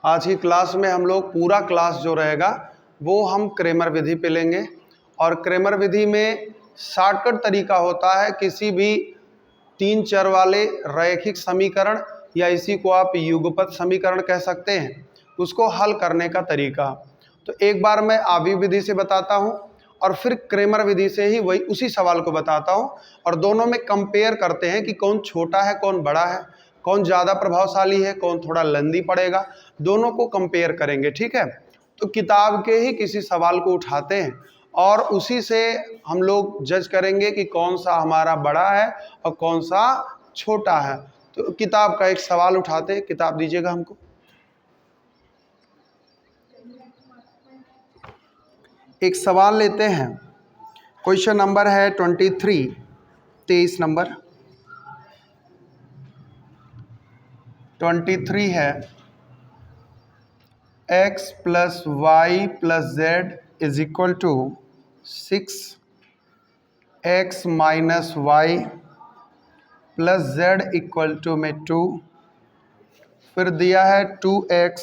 आज की क्लास में हम लोग पूरा क्लास जो रहेगा वो हम क्रेमर विधि पे लेंगे। और क्रेमर विधि में शॉर्टकट तरीका होता है किसी भी 3 चर वाले रैखिक समीकरण या इसी को आप युगपत समीकरण कह सकते हैं, उसको हल करने का तरीका। तो एक बार मैं आवी विधि से बताता हूँ और फिर क्रेमर विधि से ही वही उसी सवाल को बताता हूँ और दोनों में कंपेयर करते हैं कि कौन छोटा है कौन बड़ा है, कौन ज़्यादा प्रभावशाली है कौन थोड़ा लंदी पड़ेगा, दोनों को कंपेयर करेंगे। ठीक है, तो किताब के ही किसी सवाल को उठाते हैं और उसी से हम लोग जज करेंगे कि कौन सा हमारा बड़ा है और कौन सा छोटा है। तो किताब का एक सवाल उठाते हैं, किताब दीजिएगा हमको। एक सवाल लेते हैं, क्वेश्चन नंबर है 23 नंबर 23 है x plus y plus z is equal to 6x minus y plus z equal to में 2, फिर दिया है 2x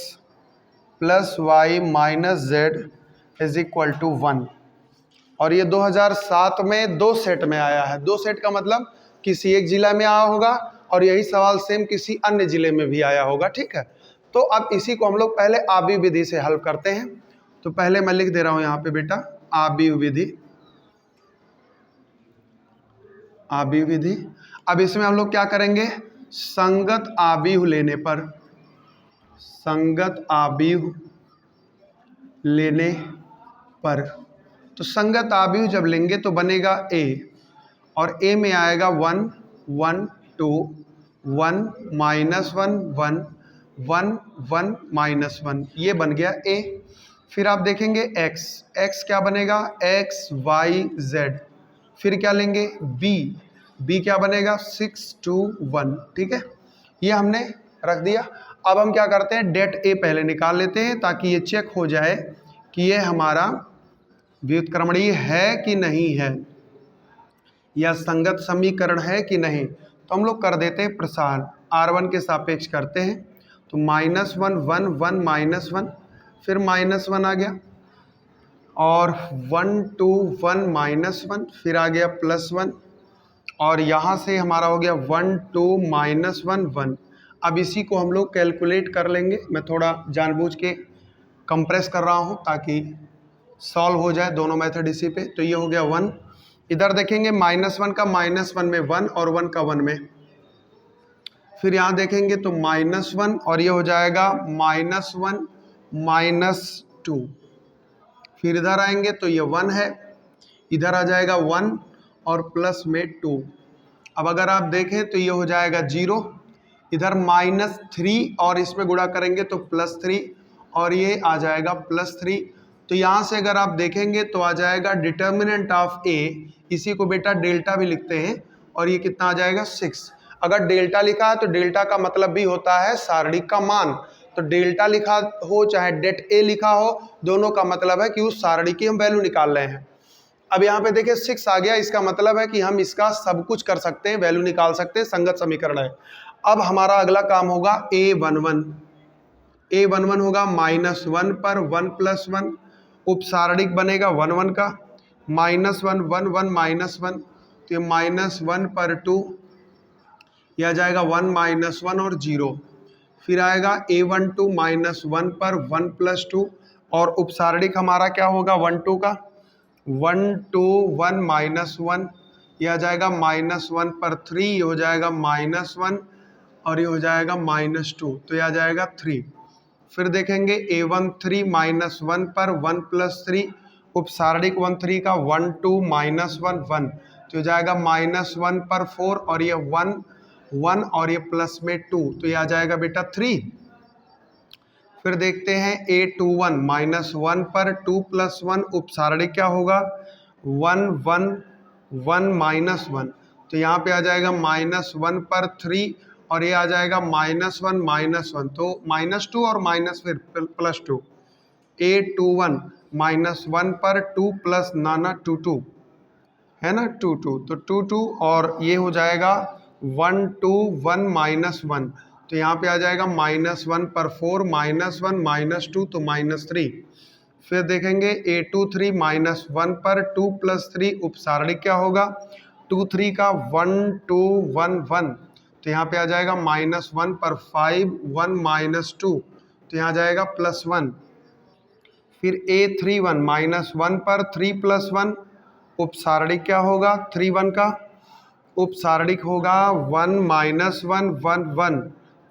plus y minus z is equal to 1। और ये 2007 में 2 सेट में आया है। 2 सेट का मतलब किसी एक जिला में आया होगा और यही सवाल सेम किसी अन्य जिले में भी आया होगा। ठीक है, तो अब इसी को हम लोग पहले आवी विधि से हल करते हैं। तो पहले मैं लिख दे रहा हूं यहाँ पे बेटा आवी विधि। आवी विधि, अब इसमें हम लोग क्या करेंगे, संगत आव्यूह लेने पर, संगत आव्यूह लेने पर, तो संगत आव्यूह जब लेंगे तो बनेगा a और a में आएगा 1 1 2 1 माइनस 1 1 1 1 माइनस 1, ये बन गया a। फिर आप देखेंगे x, x क्या बनेगा x y z, फिर क्या लेंगे b, b क्या बनेगा 6 2 1। ठीक है, ये हमने रख दिया। अब हम क्या करते हैं, डेट a पहले निकाल लेते हैं ताकि ये चेक हो जाए कि ये हमारा व्युत्क्रमणीय है कि नहीं है या संगत समीकरण है कि नहीं। तो हम लोग कर देते हैं प्रसार, r1 के सापेक्ष करते हैं। तो -1 1 1 -1, फिर -1 आ गया और 1 2 1 -1, फिर आ गया +1 और यहाँ से हमारा हो गया 1 2 -1 1। अब इसी को हम लोग कैलकुलेट कर लेंगे। मैं थोड़ा जानबूझ के कंप्रेस कर रहा हूँ ताकि सॉल्व हो जाए दोनों मेथड इसी पे। तो ये हो गया 1, इधर देखेंगे -1 का -1 में 1 और 1 का 1 में, फिर यहाँ देखेंगे तो -1 और ये हो जाएगा -1 -2, फिर इधर आएंगे तो ये 1 है, इधर आ जाएगा 1 और प्लस में 2। अब अगर आप देखें तो ये हो जाएगा 0, इधर -3 और इसमें गुणा करेंगे तो +3 और ये आ जाएगा +3। तो यहाँ से अगर आप देखेंगे तो आ जाएगा डिटर्मिनेंट ऑफ a, इसी को बेटा डेल्टा भी लिखते हैं, और ये कितना आ जाएगा 6। अगर डेल्टा लिखा है तो डेल्टा का मतलब भी होता है सारणिक का मान। तो डेल्टा लिखा हो चाहे डेट a लिखा हो, दोनों का मतलब है कि उस सारणी की हम वैल्यू निकाल रहे हैं। अब यहाँ पे देखिए 6 आ गया, इसका मतलब है कि हम इसका सब कुछ कर सकते हैं, वैल्यू निकाल सकते हैं, संगत समीकरण है। अब हमारा अगला काम होगा a11 होगा -1 पर 1 + 1, उपसारणिक बनेगा 1 1 का, -1 1 1 -1, तो ये -1 पर 2, यह आ जाएगा 1 -1 और 0। फिर आएगा a12 -1 पर 1 + 2 और उपसारणिक हमारा क्या होगा 1 2 का, 1 2 1 -1, यह आ जाएगा -1 पर 3, ये हो जाएगा -1 और ये हो जाएगा -2, तो यह आ जाएगा 3। फिर देखेंगे a13 -1 पर 1 + 3, उपसारणिक 1 3 का 1 2 -1 1, तो हो जाएगा -1 पर 4 और ये 1 1 और ये प्लस में 2, तो ये आ जाएगा बेटा 3। फिर देखते हैं a21 -1 पर 2 + 1, उपसारणिक क्या होगा 1 1 1 -1, तो यहाँ पे आ जाएगा -1 पर 3 और ये आ जाएगा -1 -1, तो -2 और माइनस फिर +2। a21 -1 पर 2 + 9 2 2 है ना, 2 2, तो 2 2 और ये हो जाएगा 1 2 1 -1, तो यहाँ पे आ जाएगा -1 पर 4, -1 -2 तो -3। फिर देखेंगे A23 -1 पर 2 + 3 उपसारणिक क्या होगा, 2 3 का 1 2 1 1 तो यहाँ पे आ जाएगा -1 पर 5 1 -2 तो यहाँ जाएगा +1। फिर A31 -1 पर 3 + 1 उपसारणिक क्या होगा, 3 1 का उपसारणिक होगा 1 -1 1 1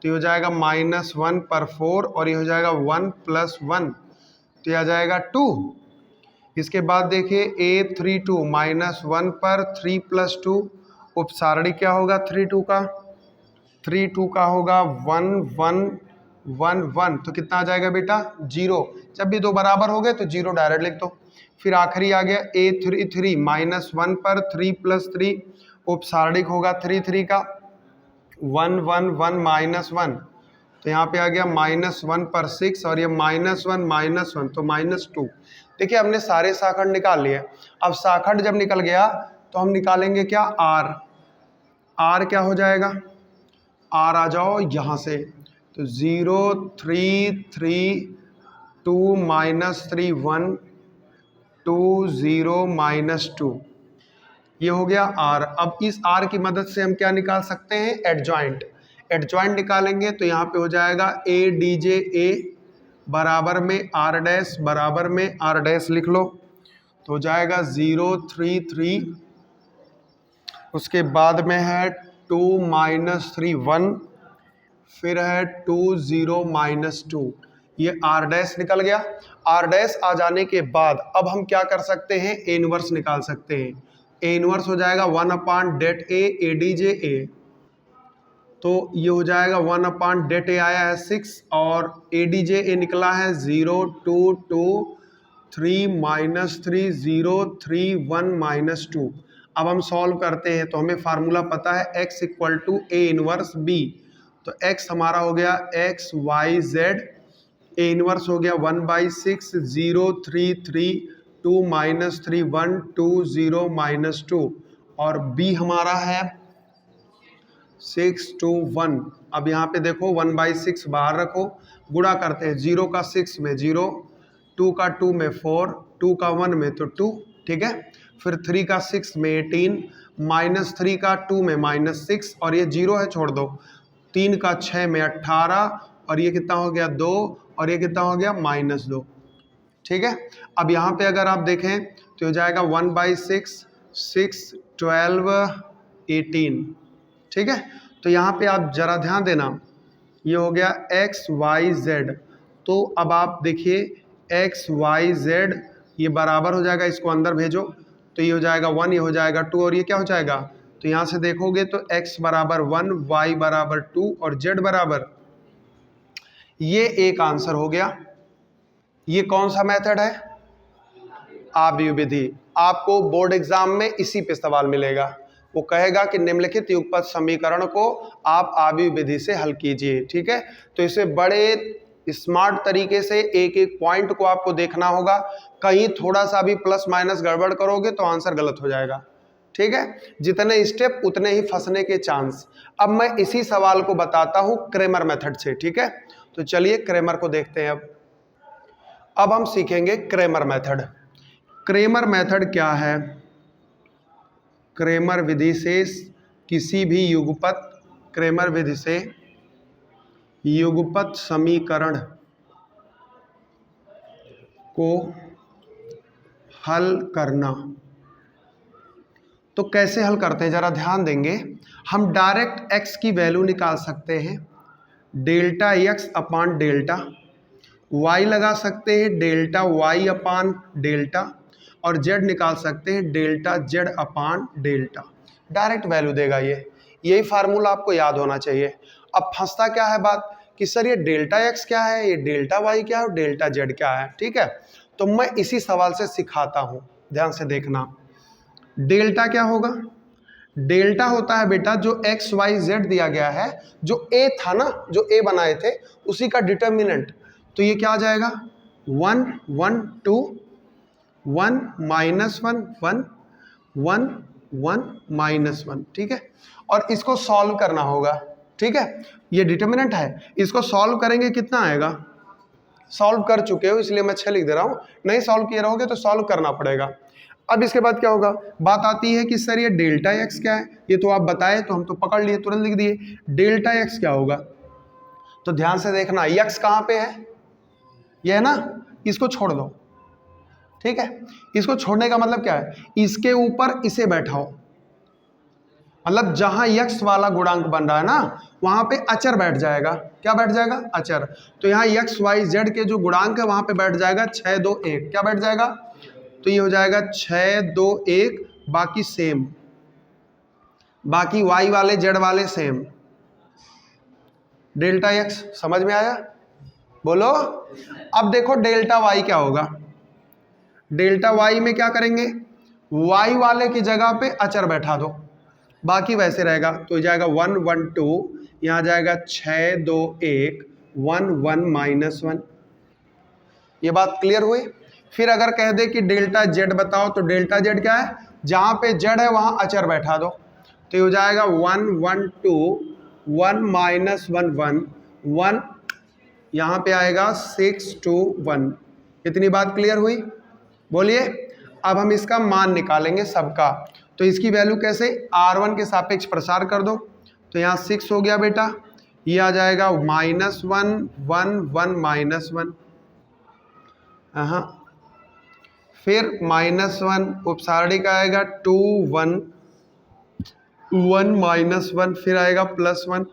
तो ये हो जाएगा -1 पर 4 और ये हो जाएगा 1 + 1 तो ये आ जाएगा 2। इसके बाद देखिए A32 -1 पर 3 + 2 उपसारणिक क्या होगा, 3 2 का 3 2 का होगा 1 1 1 1 तो कितना आ जाएगा बेटा, 0। जब भी दो बराबर हो गए तो 0 डायरेक्ट लिख दो। फिर आखिरी आ गया A33 -1 पर 3 + 3 उपसारणिक होगा 3 3 का 1 1 1 -1 तो यहाँ पे आ गया -1 पर 6 और ये -1 -1 तो -2। देखिए हमने सारे शाखंड निकाल लिए। अब शाखंड जब निकल गया तो हम निकालेंगे क्या, R क्या हो जाएगा, R आ जाओ यहाँ से तो 0 3 3 2 -3 1 2 0 -2 ये हो गया R। अब इस R की मदद से हम क्या निकाल सकते हैं, एडजॉइंट निकालेंगे तो यहाँ पे हो जाएगा ADJA बराबर में R' लिख लो तो हो जाएगा 0 3 3 उसके बाद में है 2 -3 1 फिर है 2 0 -2 ये R' निकल गया। R' आ जाने के बाद अब हम क्या कर सकते हैं, A इनवर्स निकाल सकते हैं। A इनवर्स हो जाएगा 1/det ADJA तो ये हो जाएगा 1/det आया है 6 और ADJA निकला है 0 2 2 3 -3 0 3 1 -2। अब हम सॉल्व करते हैं तो हमें फार्मूला पता है x = A इनवर्स B तो x हमारा हो गया XYZ, A इनवर्स हो गया 1/6 0 3 3 2 -3 1 2 0 -2 और B हमारा है 6 2 1। अब यहाँ पे देखो 1/6 बाहर रखो, गुणा करते हैं 0 का 6 में 0 2 का 2 में 4 2 का 1 में तो 2 ठीक है। फिर 3 का 6 में 18 -3 का 2 में -6 और ये 0 है छोड़ दो, 3 का 6 में 18 और ये कितना हो गया 2 और ये कितना हो गया -2 ठीक है। अब यहाँ पे अगर आप देखें तो हो जाएगा 1/6 6 12 18 ठीक है। तो यहाँ पे आप जरा ध्यान देना, ये हो गया XYZ तो अब आप देखिए XYZ ये बराबर हो जाएगा, इसको अंदर भेजो तो ये हो जाएगा 1 ये हो जाएगा 2 और ये क्या हो जाएगा, तो यहाँ से देखोगे तो x बराबर 1 y बराबर 2 और z बराबर, ये एक आंसर हो गया। ये कौन सा मेथड है, आव्यूह विधि। आपको बोर्ड एग्जाम में इसी पे सवाल मिलेगा, वो कहेगा कि निम्नलिखित युगपत समीकरण को आप आव्यूह विधि से हल कीजिए ठीक है। तो इसे बड़े स्मार्ट तरीके से एक एक पॉइंट को आपको देखना होगा, कहीं थोड़ा सा भी प्लस माइनस गड़बड़ करोगे तो आंसर गलत हो जाएगा ठीक है। जितने स्टेप उतने ही फंसने के चांस। अब मैं इसी सवाल को बताता हूं क्रेमर मेथड से ठीक है। तो चलिए क्रेमर को देखते हैं। अब हम सीखेंगे क्रेमर मेथड। क्रेमर मेथड क्या है, क्रेमर विधि से किसी भी युगपत, क्रेमर विधि से युगपत समीकरण को हल करना। तो कैसे हल करते हैं जरा ध्यान देंगे। हम डायरेक्ट x की वैल्यू निकाल सकते हैं डेल्टा x अपान डेल्टा, y लगा सकते हैं डेल्टा y अपान डेल्टा और z निकाल सकते हैं डेल्टा z अपान डेल्टा। डायरेक्ट वैल्यू देगा ये, यही फार्मूला आपको याद होना चाहिए। अब फंसता क्या है बात कि सर ये डेल्टा x क्या है, ये डेल्टा y क्या है और डेल्टा z क्या है ठीक है। तो मैं इसी सवाल से सिखाता हूं, ध्यान से देखना। डेल्टा क्या होगा, डेल्टा होता है बेटा जो एक्स वाई जेड दिया गया है, जो a था ना, जो a बनाए थे उसी का डिटर्मिनेंट। तो ये क्या आ जाएगा 1 1 2 1 -1 1 1 1 -1 ठीक है। और इसको सॉल्व करना होगा ठीक है, ये डिटर्मिनेंट है। इसको सॉल्व करेंगे कितना आएगा, सॉल्व कर चुके हो इसलिए मैं 6 लिख दे रहा हूँ, नहीं सॉल्व किए रहोगे तो सॉल्व करना पड़ेगा। अब इसके बाद क्या होगा, बात आती है कि सर ये डेल्टा एक्स क्या है, ये तो आप बताए तो हम तो पकड़ लिए, तुरंत लिख दिए। डेल्टा एक्स क्या होगा, तो ध्यान से देखना, एक्स कहाँ पे है, ये है ना, इसको छोड़ दो, ठीक है। इसको छोड़ने का मतलब क्या है, इसके ऊपर इसे बैठाओ, मतलब जहां यक्स वाला गुणांक बन रहा है ना वहां पे अचर बैठ जाएगा। क्या बैठ जाएगा, अचर। तो यहाँ एक्स वाई जेड के जो गुणांक है वहां पे बैठ जाएगा 6 2 1। क्या बैठ जाएगा, तो ये हो जाएगा 6 2 1, बाकी सेम, बाकी वाई वाले जेड वाले सेम। डेल्टा एक्स समझ में आया, बोलो। अब देखो डेल्टा वाई क्या होगा, डेल्टा वाई में क्या करेंगे, वाई वाले की जगह पे अचर बैठा दो, बाकी वैसे रहेगा। तो जाएगा 1 1 2, यहाँ जाएगा 6 2 1 1 1 -1। ये बात क्लियर हुई। फिर अगर कह दे कि डेल्टा जेड बताओ, तो डेल्टा जेड क्या है, जहाँ पे जेड है वहाँ अचर बैठा दो, तो ये हो जाएगा 1 1 2 1 -1 1 1, यहाँ पे आएगा 6 2 1। इतनी बात क्लियर हुई, बोलिए। अब हम इसका मान निकालेंगे सबका, तो इसकी वैल्यू कैसे, R1 के सापेक्ष प्रसार कर दो, तो यहाँ 6 हो गया बेटा, ये आ जाएगा -1 1 1 -1, हाँ, फिर -1 उपसारणिक आएगा 2 1 1 -1, फिर आएगा +1,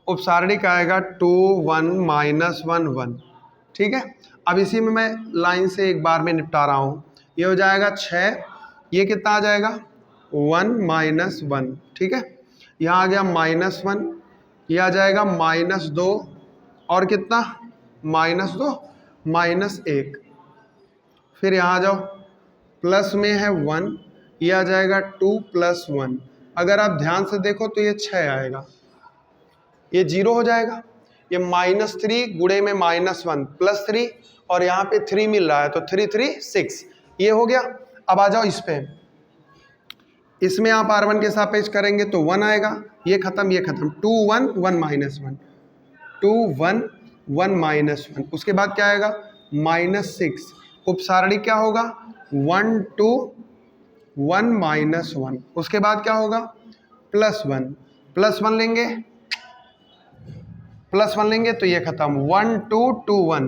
उपसारणिक आएगा 2 1 -1 1, ठीक है। अब इसी में मैं लाइन से एक बार में निपटा रहा हूँ, ये हो जाएगा 6, ये कितना आ जाएगा 1 -1, ठीक है। यहाँ आ गया -1, ये आ जाएगा -2, और कितना -2 -1, फिर यहाँ आ जाओ, प्लस में है 1, ये आ जाएगा 2 + 1। अगर आप ध्यान से देखो तो ये 6 आएगा, ये 0 हो जाएगा, ये -3 गुणे में -1 +3, और यहाँ पे 3 मिल रहा है तो 3 3 6, ये हो गया। अब आ जाओ इस पे, इसमें आप R1 के सापेक्ष करेंगे तो 1 आएगा, ये खत्म ये खत्म, 2 1 1 -1 2 1 1 -1, उसके बाद क्या आएगा -6, उपसारणी क्या होगा 1 2 1 -1, उसके बाद क्या होगा +1 लेंगे, +1 लेंगे तो ये खत्म, 1 2 2 1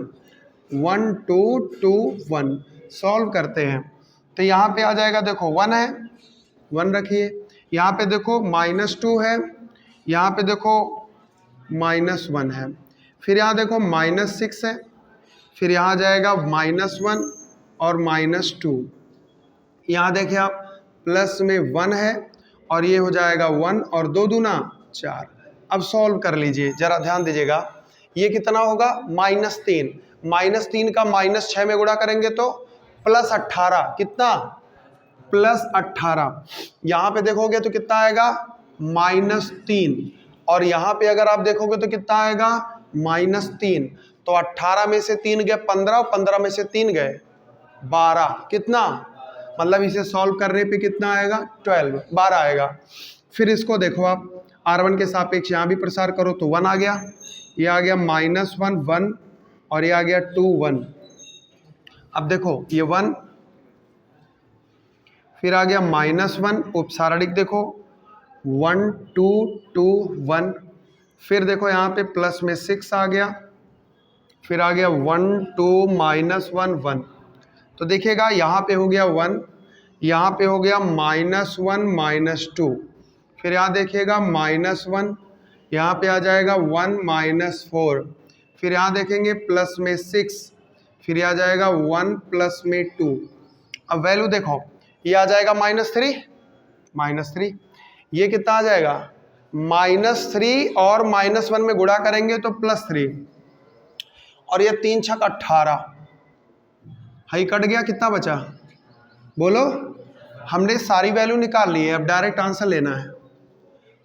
1 2 2 1। सॉल्व करते हैं तो यहाँ पे आ जाएगा, देखो 1 है, 1 रखिए, यहाँ पे देखो -2 है, यहाँ पे देखो -1 है, फिर यहाँ देखो -6 है, फिर यहाँ जाएगा -1 और -2, यहाँ देखिए आप प्लस में 1 है, और ये हो जाएगा 1 और 2 दूना 4। अब सॉल्व कर लीजिए, जरा ध्यान दीजिएगा, ये कितना होगा -3, -3 का -6 में गुणा करेंगे तो +18, कितना +18, यहाँ पे देखोगे तो कितना आएगा -3, और यहाँ पे अगर आप देखोगे तो कितना आएगा -3, तो 18 में से 3 गए 15, और 15 में से 3 गए 12, कितना, मतलब इसे सॉल्व करने पे कितना आएगा 12 आएगा। फिर इसको देखो आप R1 के सापेक्ष यहाँ भी प्रसार करो तो 1 आ गया, ये आ गया -1 1, और ये आ गया 2 1। अब देखो ये 1, फिर आ गया -1, उपसारणिक देखो 1 2 2 1, फिर देखो यहाँ पे प्लस में 6 आ गया, फिर आ गया 1 2 -1 1, तो देखिएगा यहाँ पे हो गया 1, यहाँ पे हो गया -1 -2, फिर यहाँ देखिएगा -1, यहाँ पे आ जाएगा 1 -4, फिर यहाँ देखेंगे प्लस में 6, फिर आ जाएगा 1 प्लस में 2। अब वैल्यू देखो, ये आ जाएगा -3, ये कितना आ जाएगा -3, और -1 में गुणा करेंगे तो +3, और ये 3 छक 18, हाई कट गया, कितना बचा बोलो। हमने सारी वैल्यू निकाल ली है, अब डायरेक्ट आंसर लेना है,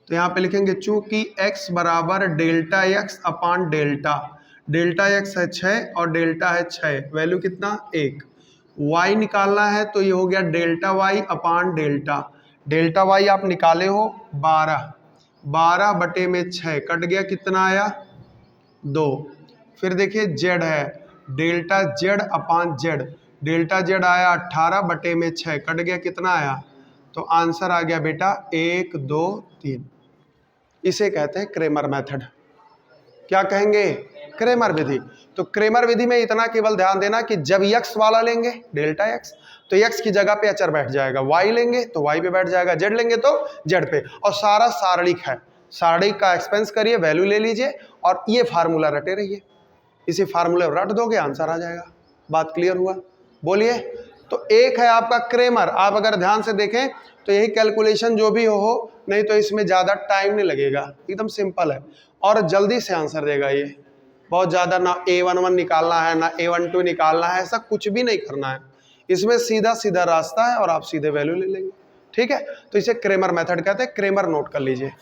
तो यहाँ पे लिखेंगे चूंकि x बराबर डेल्टा x अपान डेल्टा, डेल्टा x है 6 और डेल्टा है 6, वैल्यू कितना 1, y निकालना है तो ये हो गया डेल्टा y अपान डेल्टा, डेल्टा y आप निकाले हो 12, 12/6 कट गया, कितना आया 2। फिर देखिए जेड है, delta z upon Z, delta Z आया 18/6 कट गया, कितना आया, तो आंसर आ गया बेटा 1 2 3। इसे कहते हैं क्रेमर मेथड। क्या कहेंगे, क्रेमर विधि। तो क्रेमर विधि में इतना केवल ध्यान देना कि जब x वाला लेंगे डेल्टा x तो x की जगह पे अचर बैठ जाएगा, y लेंगे तो y पे बैठ जाएगा, z लेंगे तो z पे, और सारा सारणिक है, सारणिक का एक्सपेंस करिए, वैल्यू ले लीजिए और ये फार्मूला रटे रहिए, इसी फार्मूले रट दोगे आंसर आ जाएगा। बात क्लियर हुआ, बोलिए। तो एक है आपका क्रेमर, आप अगर ध्यान से देखें तो यही कैलकुलेशन जो भी हो, नहीं तो इसमें ज़्यादा टाइम नहीं लगेगा, एकदम सिंपल है और जल्दी से आंसर देगा ये। बहुत ज़्यादा ना A11 निकालना है ना A12 निकालना है, ऐसा कुछ भी नहीं करना है, इसमें सीधा सीधा रास्ता है और आप सीधे वैल्यू ले लेंगे। ठीक है, तो इसे क्रेमर मेथड कहते हैं, क्रेमर नोट कर लीजिए।